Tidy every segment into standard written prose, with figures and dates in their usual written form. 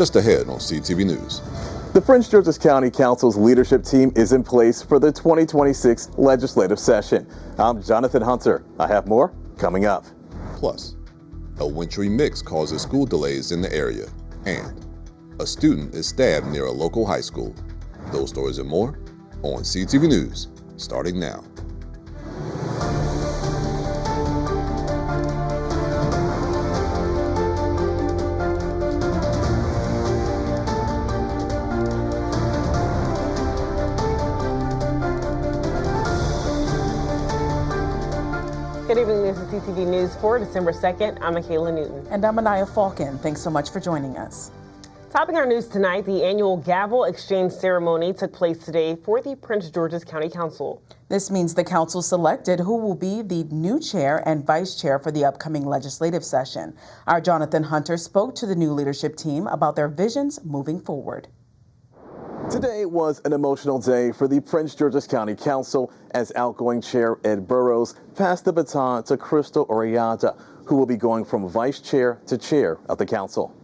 Just ahead on CTV News. The Prince George's County Council's leadership team is in place for the 2026 legislative session. I'm Jonathan Hunter. I have more coming up. Plus, a wintry mix causes school delays in the area, and a student is stabbed near a local high school. Those stories and more on CTV News, starting now. Good evening, this is CTV News for December 2nd. I'm Michaela Newton. And I'm Anaya Falcon. Thanks so much for joining us. Topping our news tonight, the annual gavel exchange ceremony took place today for the Prince George's County Council. This means the council selected who will be the new chair and vice chair for the upcoming legislative session. Our Jonathan Hunter spoke to the new leadership team about their visions moving forward. Today was an emotional day for the Prince George's County Council as outgoing Chair Ed Burrows passed the baton to Crystal Oriata, who will be going from vice chair to chair of the council.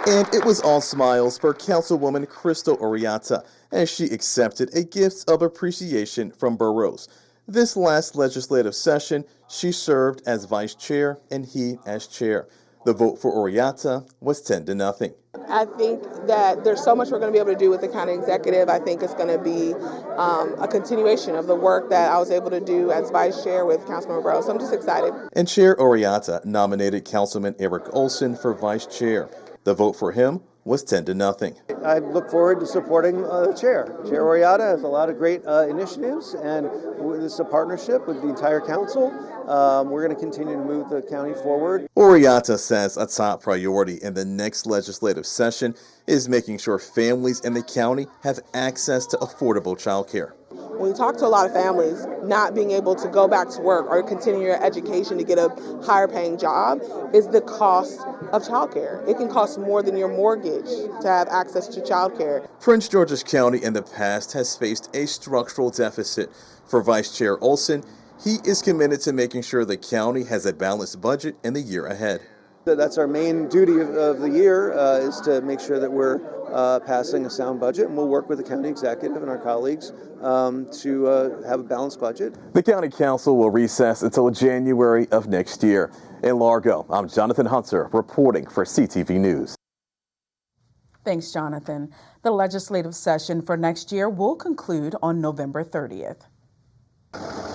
And it was all smiles for Councilwoman Crystal Oriata as she accepted a gift of appreciation from Burrows. This last legislative session, she served as vice chair and he as chair. The vote for Oriata was 10-0. I think that there's so much we're going to be able to do with the county executive. I think it's going to be a continuation of the work that I was able to do as vice chair with Councilman Burrows. So I'm just excited. And Chair Oriata nominated Councilman Eric Olson for vice chair. The vote for him was 10-0. I look forward to supporting the chair. Chair Oriata has a lot of great initiatives, and this is a partnership with the entire council. We're going to continue to move the county forward. Oriata says a top priority in the next legislative session is making sure families in the county have access to affordable child care. When we talk to a lot of families, not being able to go back to work or continue your education to get a higher paying job is the cost of childcare. It can cost more than your mortgage to have access to childcare. Prince George's County in the past has faced a structural deficit. For Vice Chair Olson, he is committed to making sure the county has a balanced budget in the year ahead. That's our main duty of the year, is to make sure that we're passing a sound budget, and we'll work with the county executive and our colleagues to have a balanced budget. The county council will recess until January of next year. In Largo, I'm Jonathan Hunter reporting for CTV News. Thanks, Jonathan. The legislative session for next year will conclude on November 30th.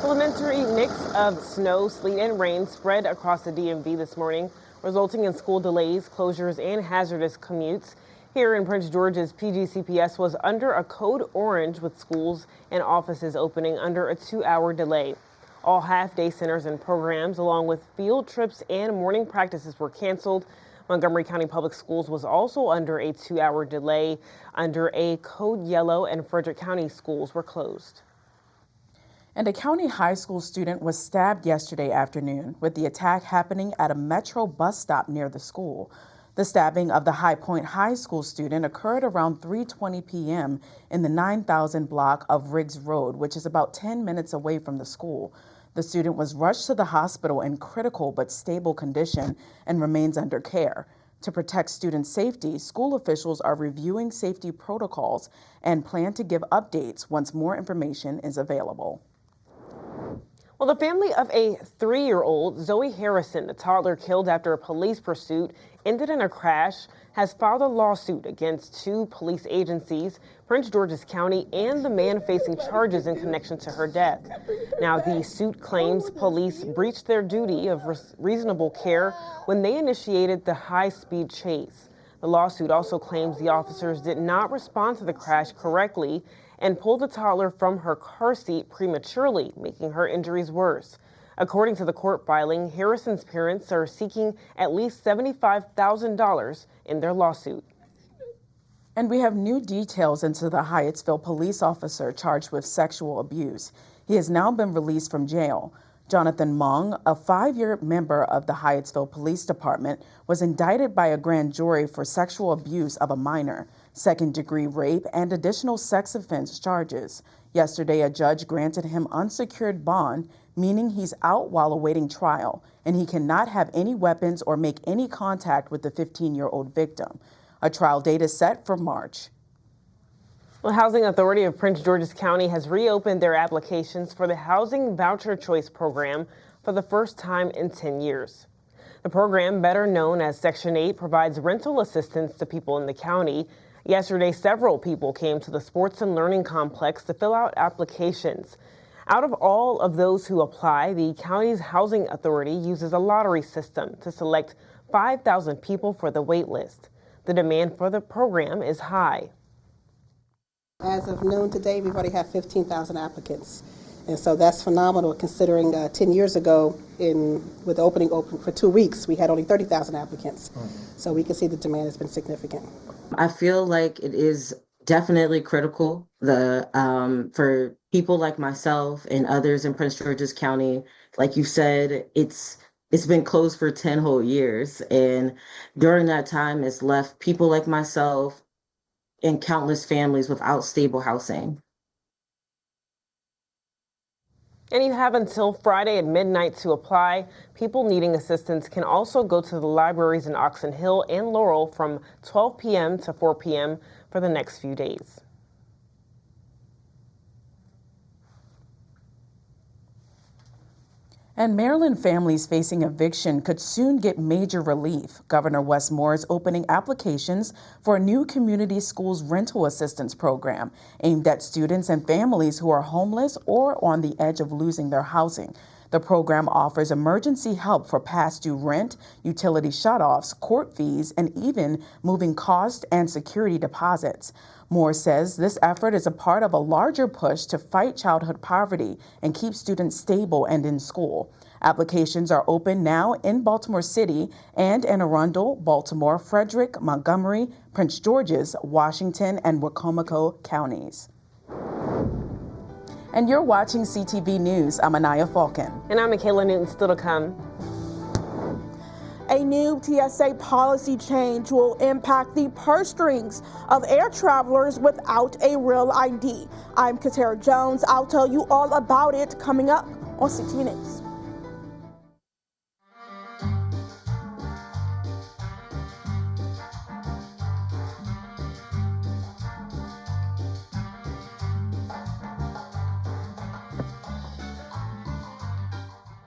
Elementary mix of snow, sleet, and rain spread across the DMV this morning, resulting in school delays, closures, and hazardous commutes. Here in Prince George's, PGCPS was under a code orange with schools and offices opening under a 2-hour delay. All half-day centers and programs, along with field trips and morning practices, were canceled. Montgomery County Public Schools was also under a 2-hour delay under a code yellow, and Frederick County schools were closed. And a county high school student was stabbed yesterday afternoon, with the attack happening at a Metro bus stop near the school. The stabbing of the High Point High School student occurred around 3:20 p.m. in the 9000 block of Riggs Road, which is about 10 minutes away from the school. The student was rushed to the hospital in critical but stable condition and remains under care. To protect student safety, school officials are reviewing safety protocols and plan to give updates once more information is available. Well, the family of a 3-year-old, Zoe Harrison, the toddler killed after a police pursuit ended in a crash, has filed a lawsuit against 2 police agencies, Prince George's County, and the man facing charges in connection to her death. Now, the suit claims police breached their duty of reasonable care when they initiated the high-speed chase. The lawsuit also claims the officers did not respond to the crash correctly and pulled the toddler from her car seat prematurely, making her injuries worse. According to the court filing, Harrison's parents are seeking at least $75,000 in their lawsuit. And we have new details into the Hyattsville police officer charged with sexual abuse. He has now been released from jail. Jonathan Mong, a 5-year member of the Hyattsville Police Department, was indicted by a grand jury for sexual abuse of a minor, second-degree rape, and additional sex offense charges. Yesterday, a judge granted him unsecured bond, meaning he's out while awaiting trial, and he cannot have any weapons or make any contact with the 15-year-old victim. A trial date is set for March. The Housing Authority of Prince George's County has reopened their applications for the Housing Voucher Choice Program for the first time in 10 years. The program, better known as Section 8, provides rental assistance to people in the county. Yesterday, several people came to the Sports and Learning Complex to fill out applications. Out of all of those who apply, the county's Housing Authority uses a lottery system to select 5,000 people for the wait list. The demand for the program is high. As of noon today, we've already had 15,000 applicants. And so that's phenomenal considering 10 years ago, with opening open for 2 weeks, we had only 30,000 applicants. So we can see the demand has been significant. I feel like it is definitely critical for people like myself and others in Prince George's County. Like you said, it's been closed for 10 whole years. And during that time, it's left people like myself and countless families without stable housing. And you have until Friday at midnight to apply. People needing assistance can also go to the libraries in Oxon Hill and Laurel from 12 p.m. to 4 p.m. for the next few days. And Maryland families facing eviction could soon get major relief. Governor Wes Moore is opening applications for a new community schools rental assistance program aimed at students and families who are homeless or on the edge of losing their housing. The program offers emergency help for past due rent, utility shutoffs, court fees, and even moving cost and security deposits. Moore says this effort is a part of a larger push to fight childhood poverty and keep students stable and in school. Applications are open now in Baltimore City and Anne Arundel, Baltimore, Frederick, Montgomery, Prince George's, Washington, and Wicomico counties. And you're watching CTV News. I'm Anaya Falcon. And I'm Michaela Newton. Still to come. A new TSA policy change will impact the purse strings of air travelers without a real ID. I'm Katara Jones. I'll tell you all about it coming up on CTV News.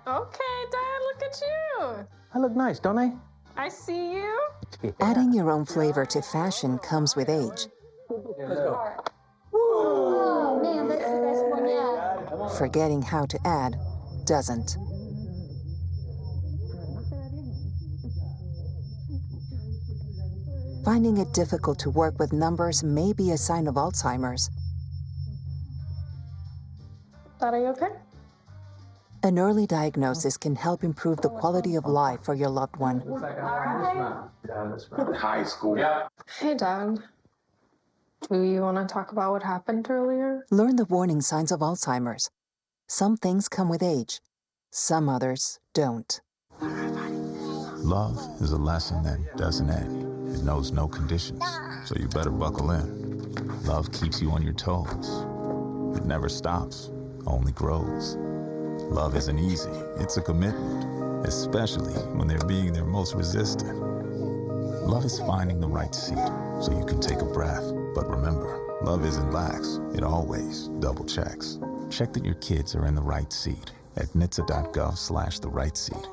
Okay, Dad, look at you. I look nice, don't I? I see you. Yeah. Adding your own flavor to fashion comes with age. Oh, man, that's the best one yet. Forgetting how to add doesn't. Finding it difficult to work with numbers may be a sign of Alzheimer's. Dad, are you okay? An early diagnosis can help improve the quality of life for your loved one. High school. Hey, Dad. Do you want to talk about what happened earlier? Learn the warning signs of Alzheimer's. Some things come with age. Some others don't. Love is a lesson that doesn't end. It knows no conditions, so you better buckle in. Love keeps you on your toes. It never stops, only grows. Love isn't easy, it's a commitment, especially when they're being their most resistant. Love is finding the right seat so you can take a breath. But remember, love isn't lax, it always double checks. Check that your kids are in the right seat at nhtsa.gov/the right seat.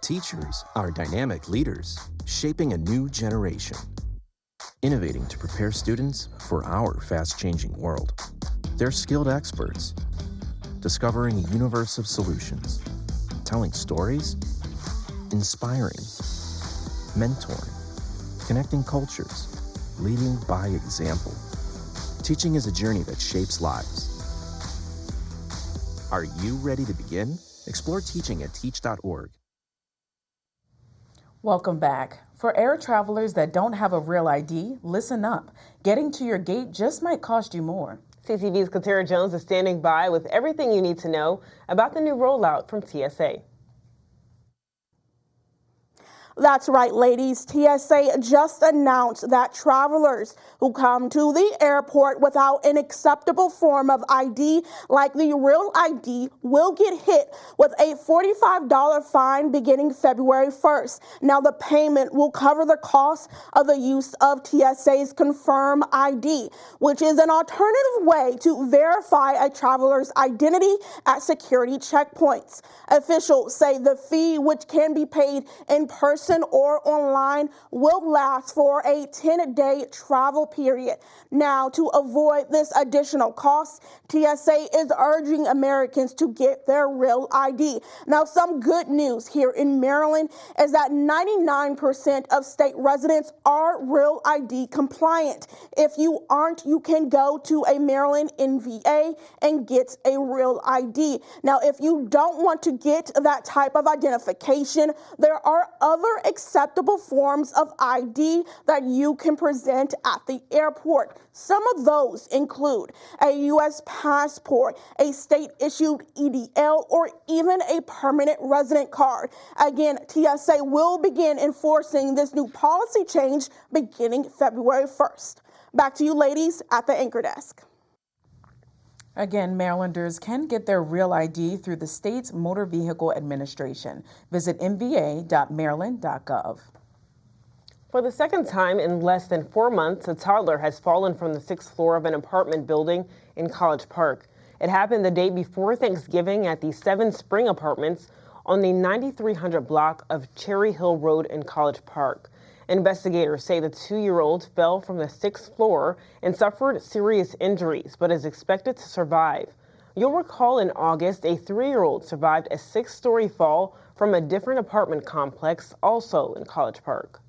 Teachers are dynamic leaders, shaping a new generation, innovating to prepare students for our fast-changing world. They're skilled experts, discovering a universe of solutions, telling stories, inspiring, mentoring, connecting cultures, leading by example. Teaching is a journey that shapes lives. Are you ready to begin? Explore teaching at teach.org. Welcome back. For air travelers that don't have a real ID, listen up. Getting to your gate just might cost you more. CTV's Katera Jones is standing by with everything you need to know about the new rollout from TSA. That's right, ladies. TSA just announced that travelers who come to the airport without an acceptable form of ID, like the Real ID, will get hit with a $45 fine beginning February 1st. Now, the payment will cover the cost of the use of TSA's Confirm ID, which is an alternative way to verify a traveler's identity at security checkpoints. Officials say the fee, which can be paid in person or online, will last for a 10-day travel period. Now, to avoid this additional cost, TSA is urging Americans to get their Real ID. Now, some good news here in Maryland is that 99% of state residents are Real ID compliant. If you aren't, you can go to a Maryland NVA and get a Real ID. Now, if you don't want to get that type of identification, there are other acceptable forms of ID that you can present at the airport. Some of those include a U.S. passport, a state-issued EDL, or even a permanent resident card. Again, TSA will begin enforcing this new policy change beginning February 1st. Back to you, ladies, at the anchor desk. Again, Marylanders can get their Real ID through the state's Motor Vehicle Administration. Visit mva.maryland.gov. For the second time in less than 4 months, a toddler has fallen from the 6th floor of an apartment building in College Park. It happened the day before Thanksgiving at the 7 Spring Apartments on the 9300 block of Cherry Hill Road in College Park. Investigators say the 2-year-old fell from the 6th floor and suffered serious injuries, but is expected to survive. You'll recall in August, a 3-year-old survived a 6-story fall from a different apartment complex, also in College Park.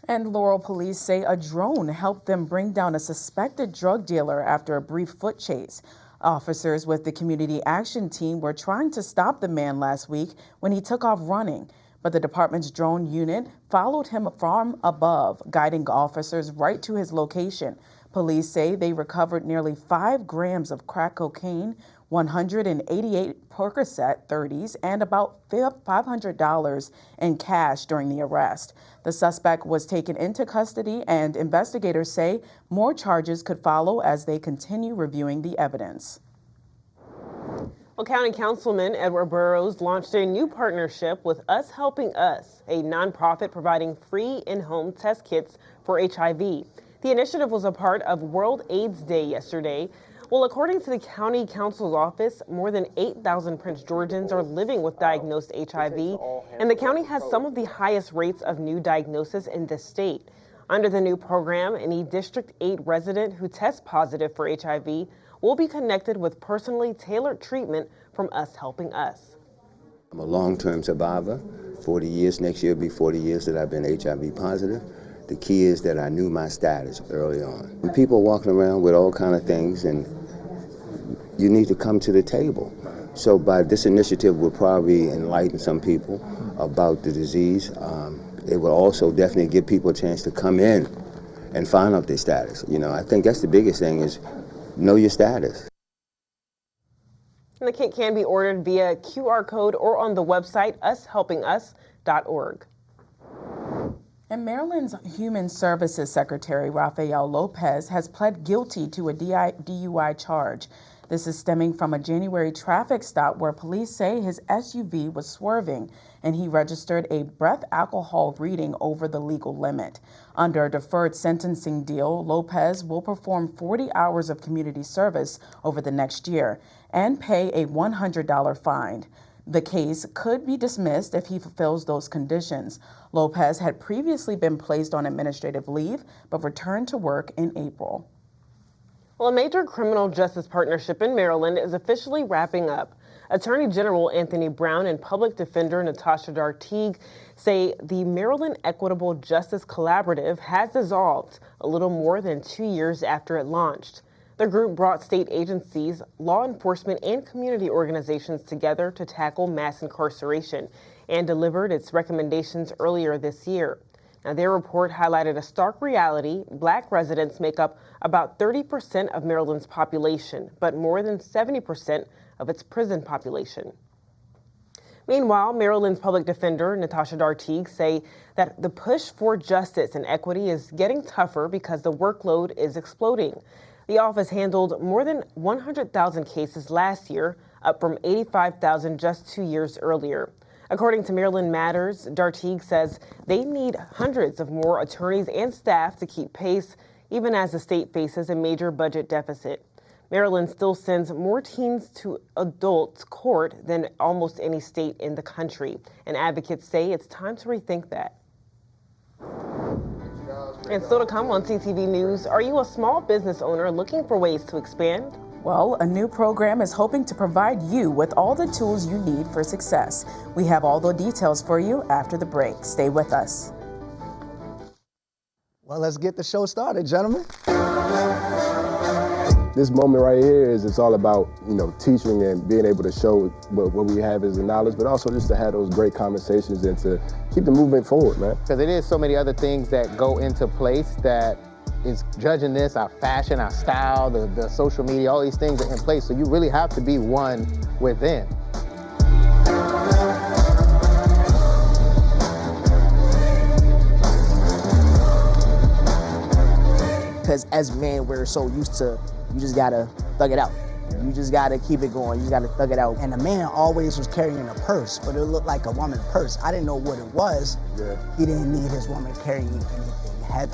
And Laurel police say a drone helped them bring down a suspected drug dealer after a brief foot chase. Officers with the community action team were trying to stop the man last week when he took off running, but the department's drone unit followed him from above, guiding officers right to his location. Police say they recovered nearly 5 grams of crack cocaine, 188 Percocet 30s, and about $500 in cash during the arrest. The suspect was taken into custody, and investigators say more charges could follow as they continue reviewing the evidence. Well, County Councilman Edward Burrows launched a new partnership with Us Helping Us, a nonprofit providing free in-home test kits for HIV. The initiative was a part of World AIDS Day yesterday. Well, according to the County Council's office, more than 8,000 Prince Georgians are living with diagnosed HIV, and the county has some of the highest rates of new diagnosis in the state. Under the new program, any District 8 resident who tests positive for HIV will be connected with personally tailored treatment from Us Helping Us. I'm a long-term survivor. 40 years, next year will be 40 years that I've been HIV positive. The key is that I knew my status early on. And people walking around with all kind of things, and you need to come to the table. So by this initiative will probably enlighten some people about the disease. It will also definitely give people a chance to come in and find out their status. You know, I think that's the biggest thing is know your status. And the kit can be ordered via QR code or on the website ushelpingus.org. And Maryland's Human Services Secretary Rafael Lopez has pled guilty to a DUI charge. This is stemming from a January traffic stop where police say his SUV was swerving and he registered a breath alcohol reading over the legal limit. Under a deferred sentencing deal, Lopez will perform 40 hours of community service over the next year and pay a $100 fine. The case could be dismissed if he fulfills those conditions. Lopez had previously been placed on administrative leave but returned to work in April. Well, a major criminal justice partnership in Maryland is officially wrapping up. Attorney General Anthony Brown and Public Defender Natasha Dartigue say the Maryland Equitable Justice Collaborative has dissolved a little more than 2 years after it launched. The group brought state agencies, law enforcement, and community organizations together to tackle mass incarceration and delivered its recommendations earlier this year. Now, their report highlighted a stark reality. Black residents make up about 30% of Maryland's population, but more than 70% of its prison population. Meanwhile, Maryland's public defender, Natasha Dartigue, say that the push for justice and equity is getting tougher because the workload is exploding. The office handled more than 100,000 cases last year, up from 85,000 just 2 years earlier. According to Maryland Matters, Dartigue says they need hundreds of more attorneys and staff to keep pace, even as the state faces a major budget deficit. Maryland still sends more teens to adult court than almost any state in the country, and advocates say it's time to rethink that. And still to come on CTV News, are you a small business owner looking for ways to expand? Well, a new program is hoping to provide you with all the tools you need for success. We have all the details for you after the break. Stay with us. Well, let's get the show started, gentlemen. This moment right here it's all about, teaching and being able to show what we have as the knowledge, but also just to have those great conversations and to keep the movement forward, man. Because it is so many other things that go into place that is judging this, our fashion, our style, the social media, all these things are in place. So you really have to be one within. Because as men, we're so used to, you just gotta thug it out. You just gotta keep it going, you gotta thug it out. And the man always was carrying a purse, but it looked like a woman's purse. I didn't know what it was. Yeah. He didn't need his woman carrying anything heavy.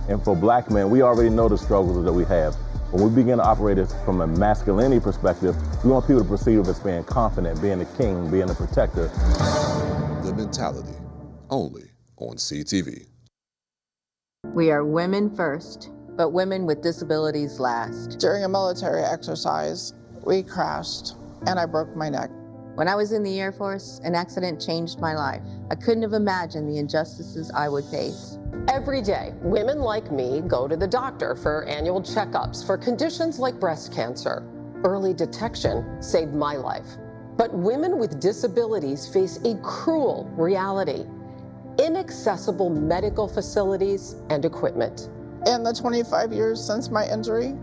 And for black men, we already know the struggles that we have. When we begin to operate this from a masculinity perspective, we want people to perceive us as being confident, being a king, being a protector. The Mentality, only on CTV. We are women first, but women with disabilities last. During a military exercise, we crashed and I broke my neck. When I was in the Air Force, an accident changed my life. I couldn't have imagined the injustices I would face. Every day, women like me go to the doctor for annual checkups for conditions like breast cancer. Early detection saved my life. But women with disabilities face a cruel reality: inaccessible medical facilities and equipment. In the 25 years since my injury,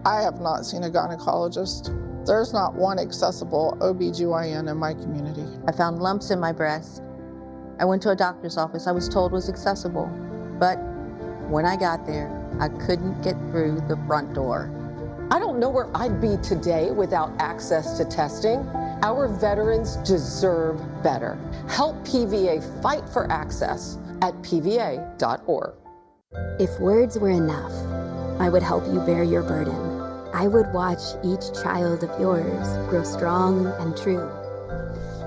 I have not seen a gynecologist. There's not one accessible OBGYN in my community. I found lumps in my breast. I went to a doctor's office I was told was accessible, but when I got there, I couldn't get through the front door. I don't know where I'd be today without access to testing. Our veterans deserve better. Help PVA fight for access at pva.org. If words were enough, I would help you bear your burden. I would watch each child of yours grow strong and true.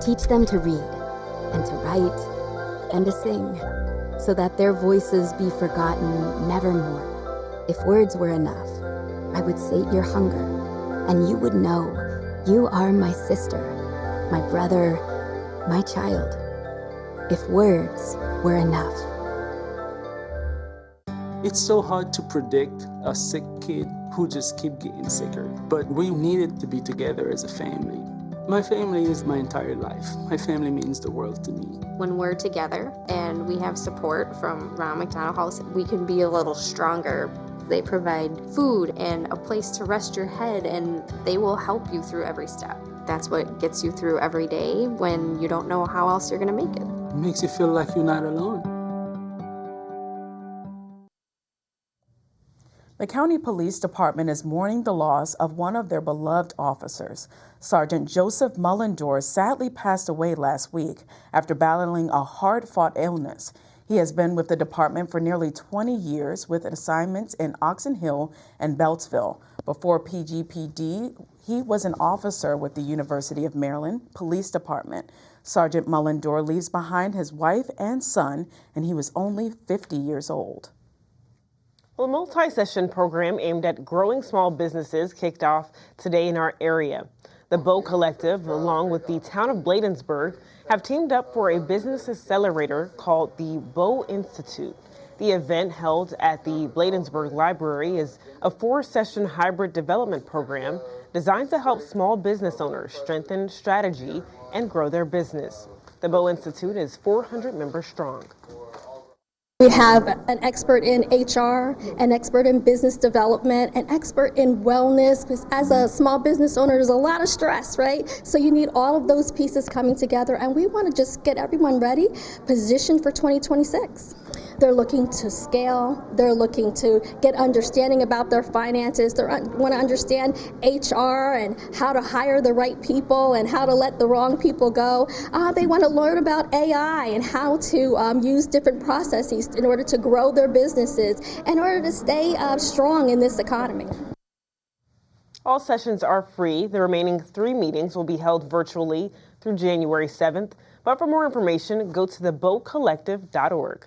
Teach them to read and to write and to sing, so that their voices be forgotten nevermore. If words were enough, I would sate your hunger, and you would know you are my sister, my brother, my child. If words were enough. It's so hard to predict a sick kid who just keep getting sicker, but we needed to be together as a family. My family is my entire life. My family means the world to me. When we're together and we have support from Ronald McDonald House, we can be a little stronger. They provide food and a place to rest your head, and they will help you through every step. That's what gets you through every day when you don't know how else you're gonna make it. It makes you feel like you're not alone. The County Police Department is mourning the loss of one of their beloved officers. Sergeant Joseph Mullendore sadly passed away last week after battling a hard-fought illness. He has been with the department for nearly 20 years with assignments in Oxon Hill and Beltsville. Before PGPD, he was an officer with the University of Maryland Police Department. Sergeant Mullendore leaves behind his wife and son, and he was only 50 years old. Well, a multi-session program aimed at growing small businesses kicked off today in our area. The Bow Collective, along with the town of Bladensburg, have teamed up for a business accelerator called the Bow Institute. The event, held at the Bladensburg Library, is a 4-session hybrid development program designed to help small business owners strengthen strategy and grow their business. The Bow Institute is 400 members strong. We have an expert in HR, an expert in business development, an expert in wellness, because as a small business owner, there's a lot of stress, right? So you need all of those pieces coming together, and we want to just get everyone ready, positioned for 2026. They're looking to scale. They're looking to get understanding about their finances. They want to understand HR and how to hire the right people and how to let the wrong people go. They want to learn about AI and how to use different processes in order to grow their businesses, in order to stay strong in this economy. All sessions are free. The remaining 3 meetings will be held virtually through January 7th. But for more information, go to theboatcollective.org.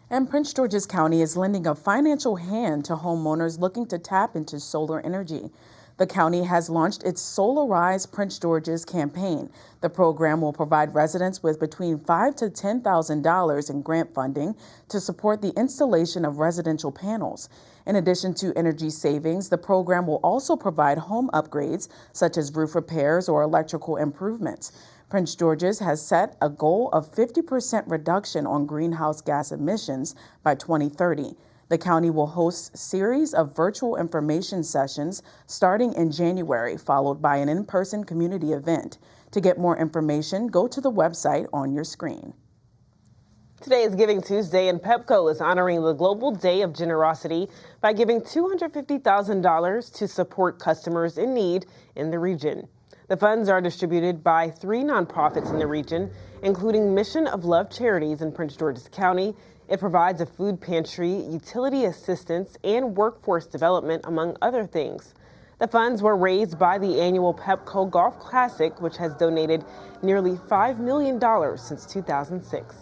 And Prince George's County is lending a financial hand to homeowners looking to tap into solar energy. The county has launched its Solarize Prince George's campaign. The program will provide residents with between $5,000 to $10,000 in grant funding to support the installation of residential panels. In addition to energy savings, the program will also provide home upgrades such as roof repairs or electrical improvements. Prince George's has set a goal of 50% reduction on greenhouse gas emissions by 2030. The county will host a series of virtual information sessions starting in January, followed by an in-person community event. To get more information, go to the website on your screen. Today is Giving Tuesday, and Pepco is honoring the Global Day of Generosity by giving $250,000 to support customers in need in the region. The funds are distributed by 3 nonprofits in the region, including Mission of Love Charities in Prince George's County. It provides a food pantry, utility assistance, and workforce development, among other things. The funds were raised by the annual Pepco Golf Classic, which has donated nearly $5 million since 2006.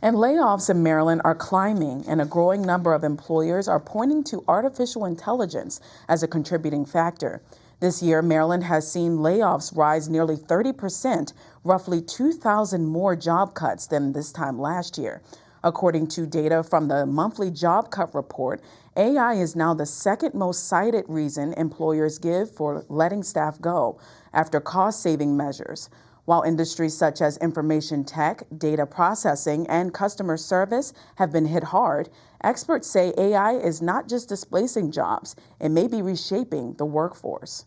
And layoffs in Maryland are climbing, and a growing number of employers are pointing to artificial intelligence as a contributing factor. This year, Maryland has seen layoffs rise nearly 30%, roughly 2,000 more job cuts than this time last year. According to data from the monthly job cut report, AI is now the second most cited reason employers give for letting staff go, after cost-saving measures. While industries such as information tech, data processing, and customer service have been hit hard, experts say AI is not just displacing jobs, it may be reshaping the workforce.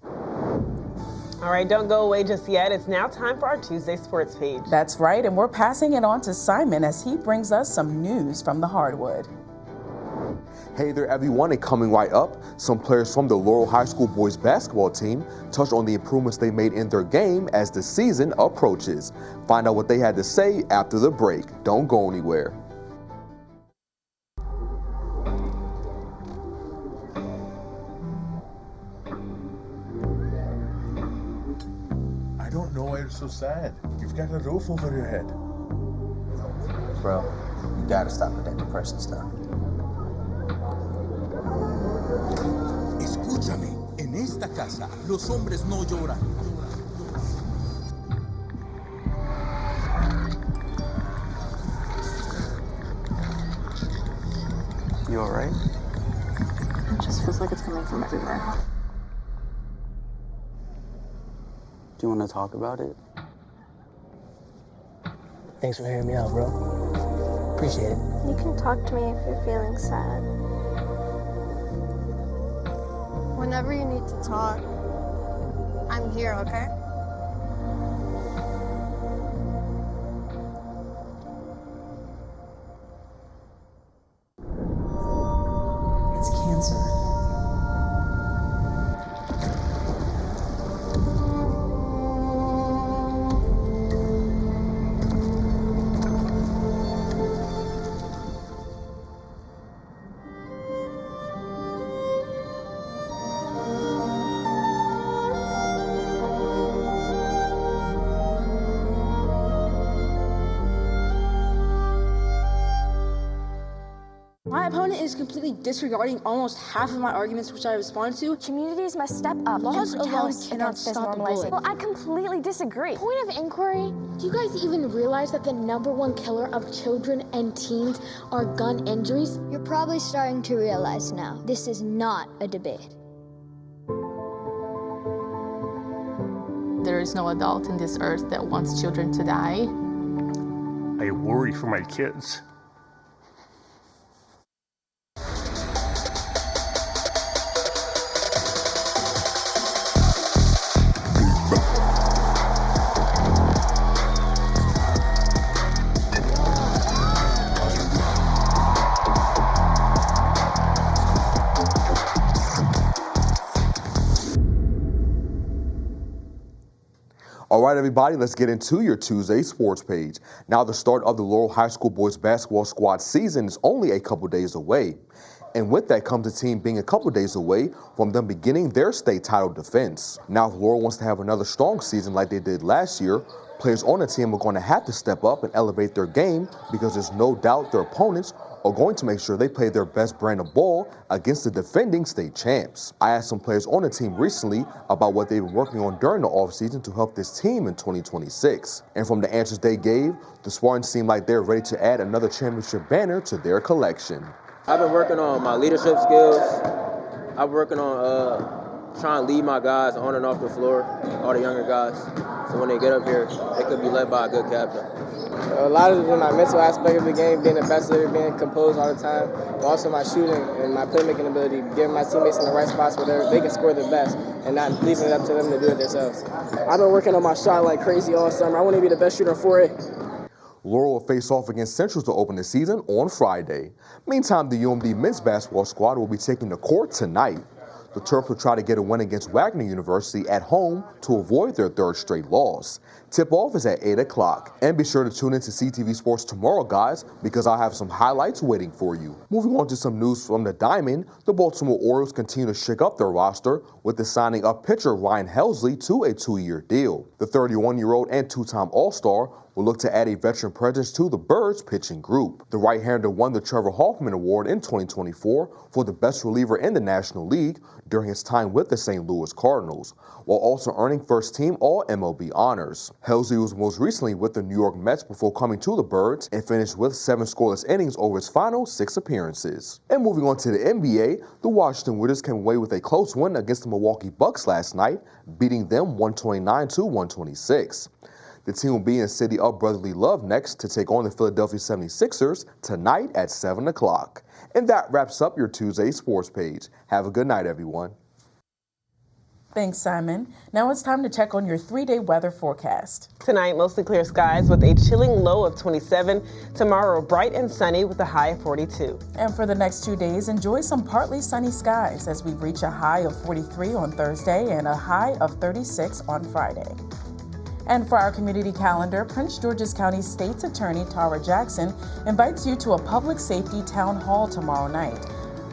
All right, don't go away just yet. It's now time for our Tuesday Sports page. That's right, and we're passing it on to Simon as he brings us some news from the hardwood. Hey there everyone, and coming right up, some players from the Laurel High School boys basketball team touched on the improvements they made in their game as the season approaches. Find out what they had to say after the break. Don't go anywhere. I don't know why you're so sad. You've got a roof over your head. Bro, you gotta stop with that depression stuff. Escúchame, en esta casa los hombres no lloran. You alright? It just feels like it's coming from everywhere. Do you want to talk about it? Thanks for hearing me out, bro. Appreciate it. You can talk to me if you're feeling sad. Whenever you need to talk, I'm here, okay? It's cancer. My opponent is completely disregarding almost half of my arguments which I responded to. Communities must step up. Laws and alone protest cannot against this stop a bullet. normalizing. Well, I completely disagree. Point of inquiry, do you guys even realize that the #1 killer of children and teens are gun injuries? You're probably starting to realize now, this is not a debate. There is no adult in this earth that wants children to die. I worry for my kids. All right, everybody, let's get into your Tuesday sports page. Now, the start of the Laurel High School boys basketball squad season is only a couple days away. And with that comes the team being a couple days away from them beginning their state title defense. Now, if Laurel wants to have another strong season like they did last year, players on the team are going to have to step up and elevate their game because there's no doubt their opponents are going to make sure they play their best brand of ball against the defending state champs. I asked some players on the team recently about what they've been working on during the offseason to help this team in 2026. And from the answers they gave, the Spartans seem like they're ready to add another championship banner to their collection. I've been working on my leadership skills. I've been working on trying to lead my guys on and off the floor, all the younger guys. So when they get up here, they could be led by a good captain. A lot of it is my mental aspect of the game, being the best leader, being composed all the time, but also my shooting and my playmaking ability, giving my teammates in the right spots where they can score the best and not leaving it up to them to do it themselves. I've been working on my shot like crazy all summer. I want to be the best shooter for it. Laurel will face off against Central to open the season on Friday. Meantime, the UMD men's basketball squad will be taking the court tonight. The Terps will try to get a win against Wagner University at home to avoid their third straight loss. Tip-off is at 8 o'clock. And be sure to tune into CTV Sports tomorrow, guys, because I'll have some highlights waiting for you. Moving on to some news from the Diamond, the Baltimore Orioles continue to shake up their roster with the signing of pitcher Ryan Helsley to a 2-year deal. The 31-year-old and two-time All-Star will look to add a veteran presence to the Birds pitching group. The right-hander won the Trevor Hoffman Award in 2024 for the best reliever in the National League during his time with the St. Louis Cardinals, while also earning first-team All-MLB honors. Helsley was most recently with the New York Mets before coming to the Birds and finished with 7 scoreless innings over his final 6 appearances. And moving on to the NBA, the Washington Wizards came away with a close win against the Milwaukee Bucks last night, beating them 129-126. The team will be in the city of brotherly love next to take on the Philadelphia 76ers tonight at 7 o'clock. And that wraps up your Tuesday sports page. Have a good night, everyone. Thanks, Simon. Now it's time to check on your 3-day weather forecast. Tonight, mostly clear skies with a chilling low of 27. Tomorrow, bright and sunny with a high of 42. And for the next 2 days, enjoy some partly sunny skies as we reach a high of 43 on Thursday and a high of 36 on Friday. And for our community calendar, Prince George's County State's Attorney Tara Jackson invites you to a public safety town hall tomorrow night.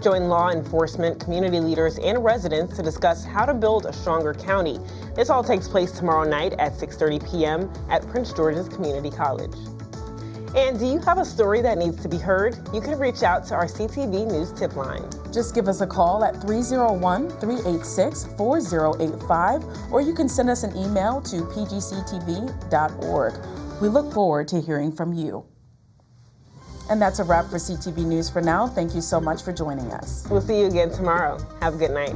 Join law enforcement, community leaders, and residents to discuss how to build a stronger county. This all takes place tomorrow night at 6:30 p.m. at Prince George's Community College. And do you have a story that needs to be heard? You can reach out to our CTV News tip line. Just give us a call at 301-386-4085, or you can send us an email to pgctv.org. We look forward to hearing from you. And that's a wrap for CTV News for now. Thank you so much for joining us. We'll see you again tomorrow. Have a good night.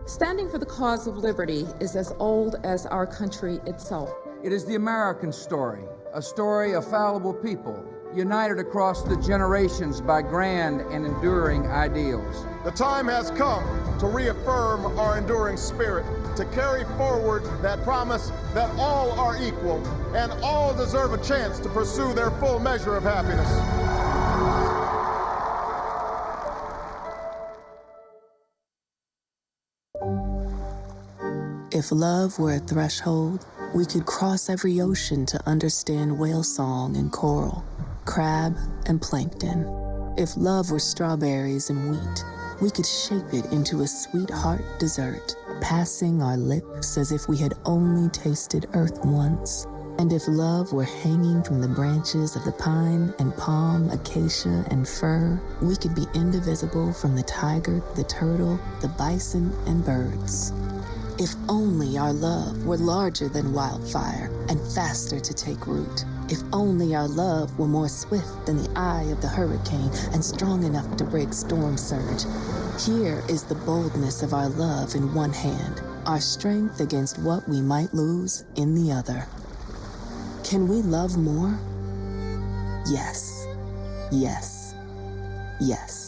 Standing for the cause of liberty is as old as our country itself. It is the American story, a story of fallible people, united across the generations by grand and enduring ideals. The time has come to reaffirm our enduring spirit, to carry forward that promise that all are equal and all deserve a chance to pursue their full measure of happiness. If love were a threshold, we could cross every ocean to understand whale song and coral, crab and plankton. If love were strawberries and wheat, we could shape it into a sweetheart dessert, passing our lips as if we had only tasted earth once. And if love were hanging from the branches of the pine and palm, acacia and fir, we could be indivisible from the tiger, the turtle, the bison and birds. If only our love were larger than wildfire and faster to take root. If only our love were more swift than the eye of the hurricane and strong enough to break storm surge. Here is the boldness of our love in one hand, our strength against what we might lose in the other. Can we love more? Yes, yes, yes.